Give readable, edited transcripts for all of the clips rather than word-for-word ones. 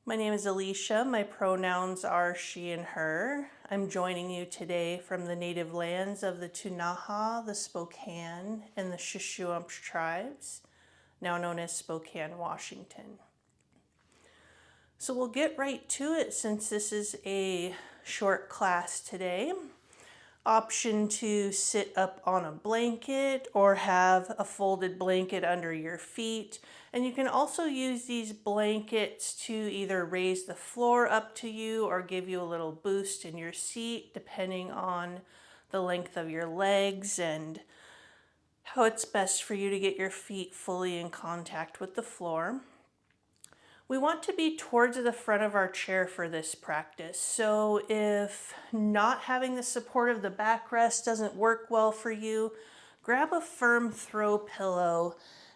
My name is Alicia. My pronouns are she and her. I'm joining you today from the native lands of the Ktunaxa, the Spokane, and the Shuswap tribes, now known as Spokane, Washington. So we'll get right to it since this is a short class today. Option to sit up on a blanket or have a folded blanket under your feet. And you can also use these blankets to either raise the floor up to you or give you a little boost in your seat, depending on the length of your legs and how it's best for you to get your feet fully in contact with the floor. We want to be towards the front of our chair for this practice. So if not having the support of the backrest doesn't work well for you, grab a firm throw pillow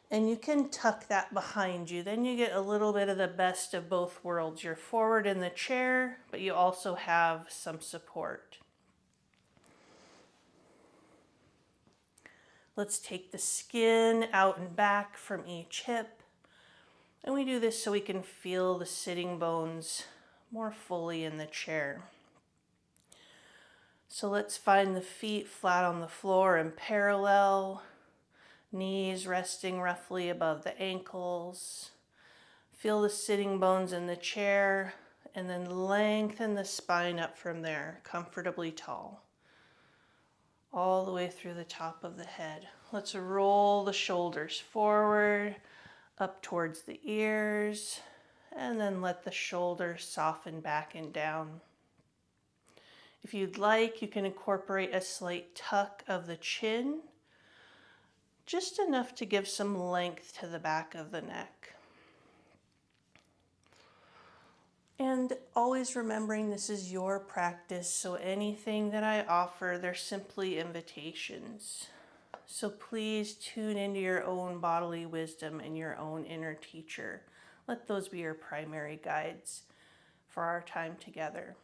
and you can tuck that behind you. Then you get a little bit of the best of both worlds. You're forward in the chair, but you also have some support. Let's take the skin out and back from each hip. And we do this so we can feel the sitting bones more fully in the chair. So let's find the feet flat on the floor and parallel, knees resting roughly above the ankles. Feel the sitting bones in the chair and then lengthen the spine up from there, comfortably tall, all the way through the top of the head. Let's roll the shoulders forward, up towards the ears, and then let the shoulders soften back and down. If you'd like, you can incorporate a slight tuck of the chin, just enough to give some length to the back of the neck. And always remembering this is your practice, so anything that I offer, they're simply invitations. So please tune into your own bodily wisdom and your own inner teacher. Let those be your primary guides for our time together.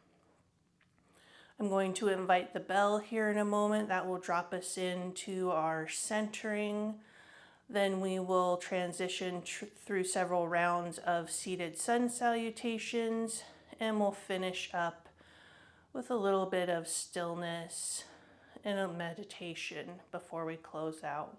I'm going to invite the bell here in a moment. That will drop us into our centering. Then we will transition through several rounds of seated sun salutations, and we'll finish up with a little bit of stillness and a meditation before we close out.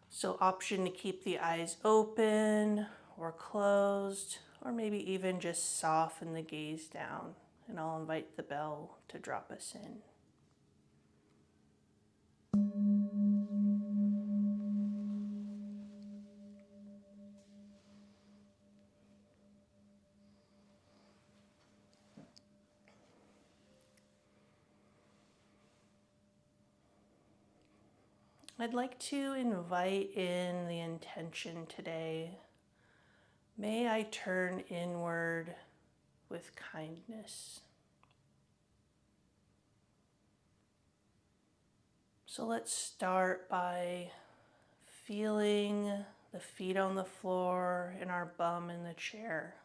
So option to keep the eyes open or closed, or maybe even just soften the gaze down. And I'll invite the bell to drop us in. I'd like to invite in the intention today. May I turn inward with kindness. So let's start by feeling the feet on the floor and our bum in the chair.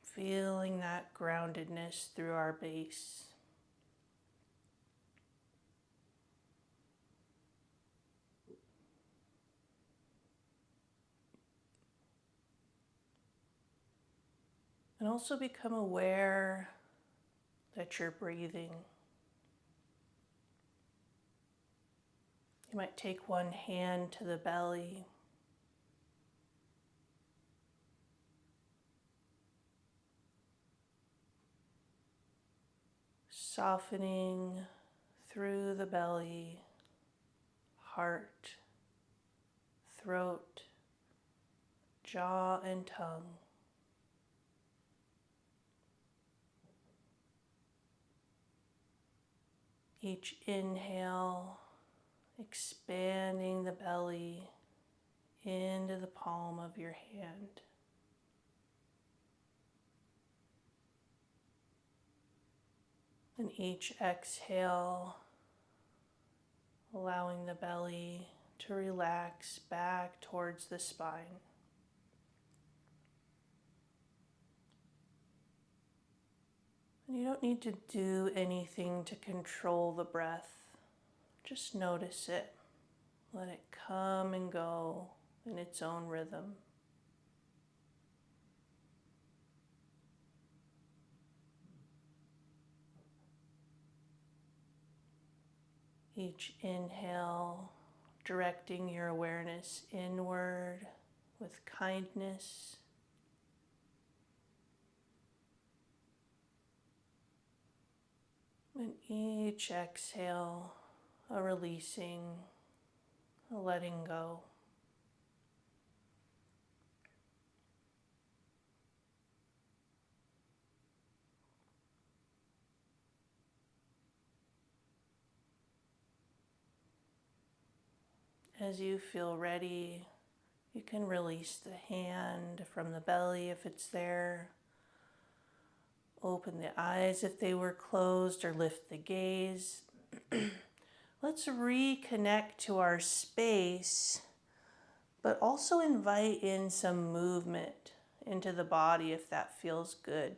Feeling that groundedness through our base. And also become aware that you're breathing. You might take one hand to the belly. Softening through the belly, heart, throat, jaw, and tongue. Each inhale, expanding the belly into the palm of your hand. And each exhale, allowing the belly to relax back towards the spine. And you don't need to do anything to control the breath. Just notice it. Let it come and go in its own rhythm. Each inhale, directing your awareness inward with kindness. And each exhale, a releasing, a letting go. As you feel ready, you can release the hand from the belly if it's there. Open the eyes if they were closed, or lift the gaze. Let's reconnect to our space, but also invite in some movement into the body if that feels good.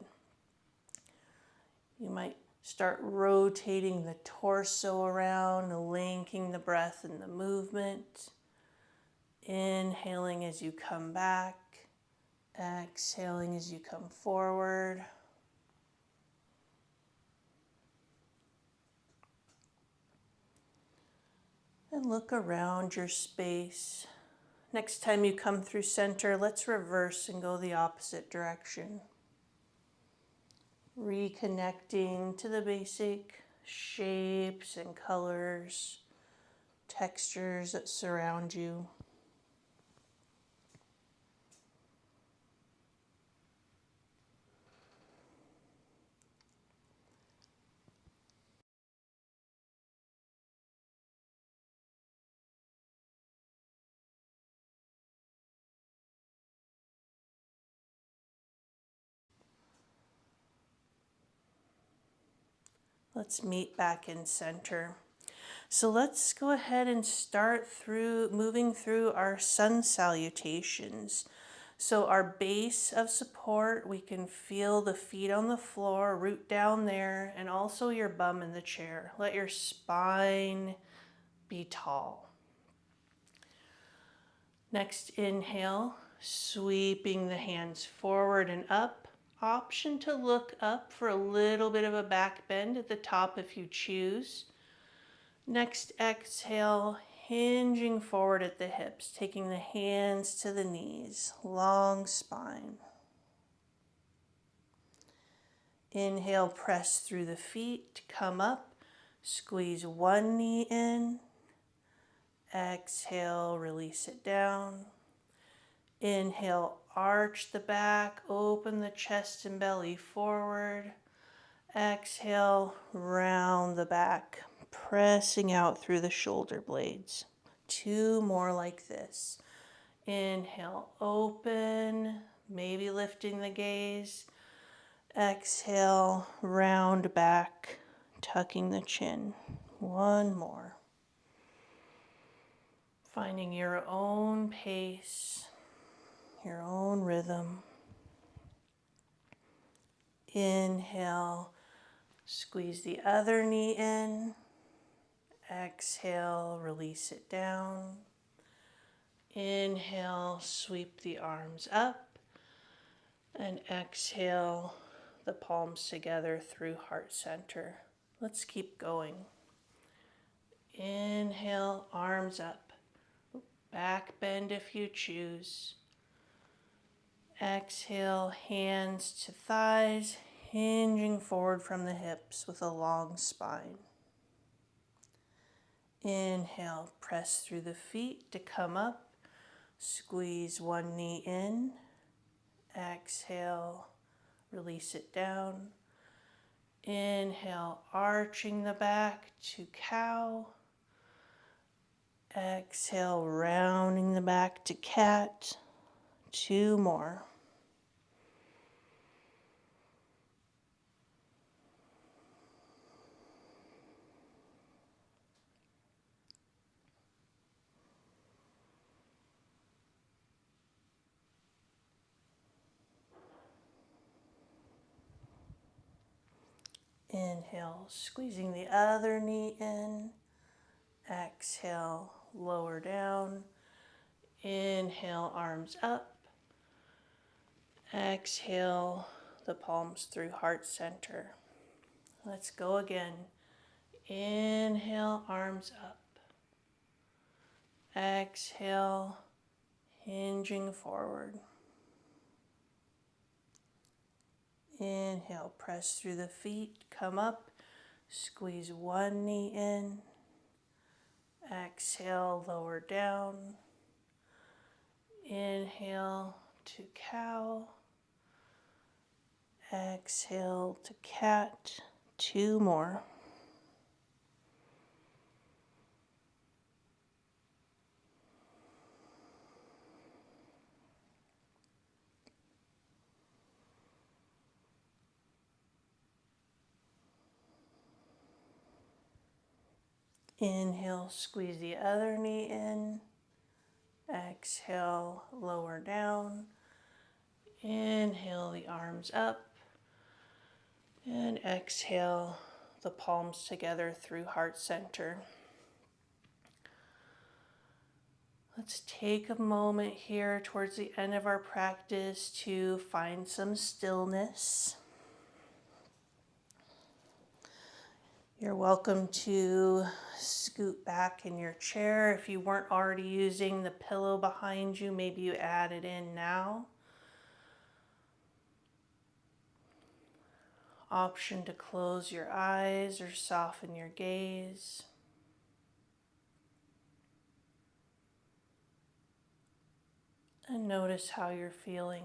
You might start rotating the torso around, linking the breath and the movement. Inhaling as you come back, exhaling as you come forward. And look around your space. Next time you come through center, let's reverse and go the opposite direction. Reconnecting to the basic shapes and colors, textures that surround you. Let's meet back in center. So let's go ahead and start moving through our sun salutations. So our base of support, we can feel the feet on the floor, root down there, and also your bum in the chair. Let your spine be tall. Next inhale, sweeping the hands forward and up. Option to look up for a little bit of a back bend at the top if you choose. Next exhale, hinging forward at the hips, taking the hands to the knees, long spine. Inhale, press through the feet, come up, squeeze one knee in. Exhale, release it down. Inhale, arch the back, open the chest and belly forward. Exhale, round the back, pressing out through the shoulder blades. 2 more like this. Inhale, open, maybe lifting the gaze. Exhale, round back, tucking the chin. 1 more. Finding your own pace, your own rhythm. Inhale, squeeze the other knee in. Exhale, release it down. Inhale, sweep the arms up. And exhale, the palms together through heart center. Let's keep going. Inhale, arms up. Back bend if you choose. Exhale, hands to thighs, hinging forward from the hips with a long spine. Inhale, press through the feet to come up. Squeeze one knee in. Exhale, release it down. Inhale, arching the back to cow. Exhale, rounding the back to cat. 2 more. Inhale, squeezing the other knee in. Exhale, lower down. Inhale, arms up. Exhale, the palms through heart center. Let's go again. Inhale, arms up. Exhale, hinging forward. Inhale, press through the feet, come up, squeeze one knee in. Exhale, lower down. Inhale to cow. Exhale to cat. 2 more. Inhale, squeeze the other knee in. Exhale, lower down. Inhale the arms up. And exhale the palms together through heart center. Let's take a moment here towards the end of our practice to find some stillness. You're welcome to scoot back in your chair. If you weren't already using the pillow behind you, maybe you add it in now. Option to close your eyes or soften your gaze. And notice how you're feeling.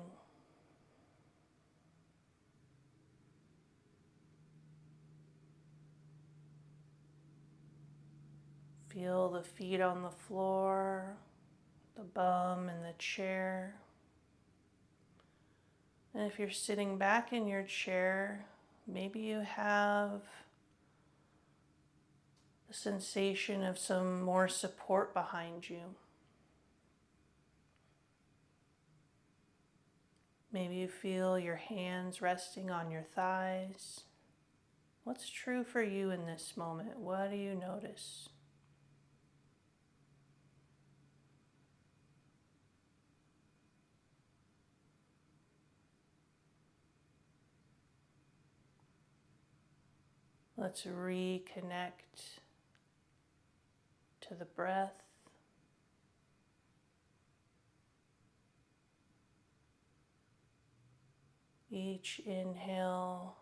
Feel the feet on the floor, the bum and the chair. And if you're sitting back in your chair, maybe you have the sensation of some more support behind you. Maybe you feel your hands resting on your thighs. What's true for you in this moment? What do you notice? Let's reconnect to the breath. Each inhale,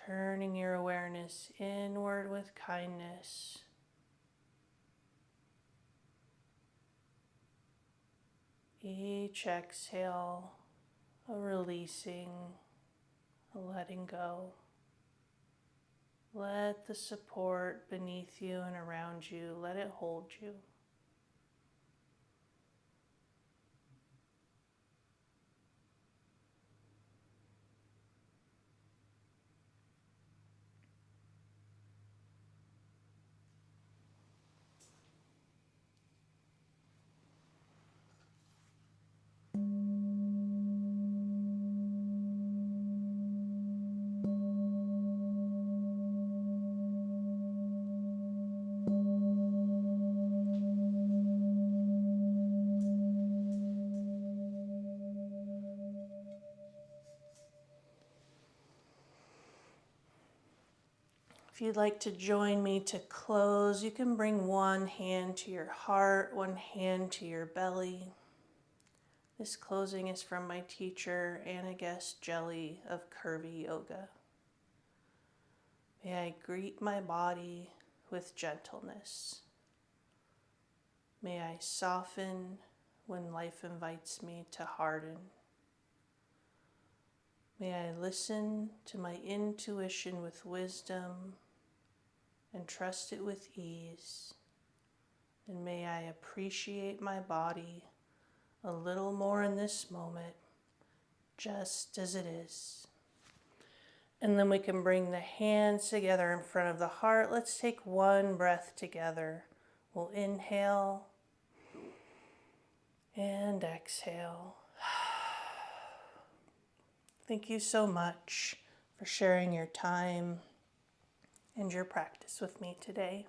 turning your awareness inward with kindness. Each exhale, a releasing, a letting go. Let the support beneath you and around you, let it hold you. If you'd like to join me to close, you can bring one hand to your heart, one hand to your belly. This closing is from my teacher, Anna Jelly of Curvy Yoga. May I greet my body with gentleness. May I soften when life invites me to harden. May I listen to my intuition with wisdom and trust it with ease. And may I appreciate my body a little more in this moment, just as it is. And then we can bring the hands together in front of the heart. Let's take one breath together. We'll inhale and exhale. Thank you so much for sharing your time and your practice with me today.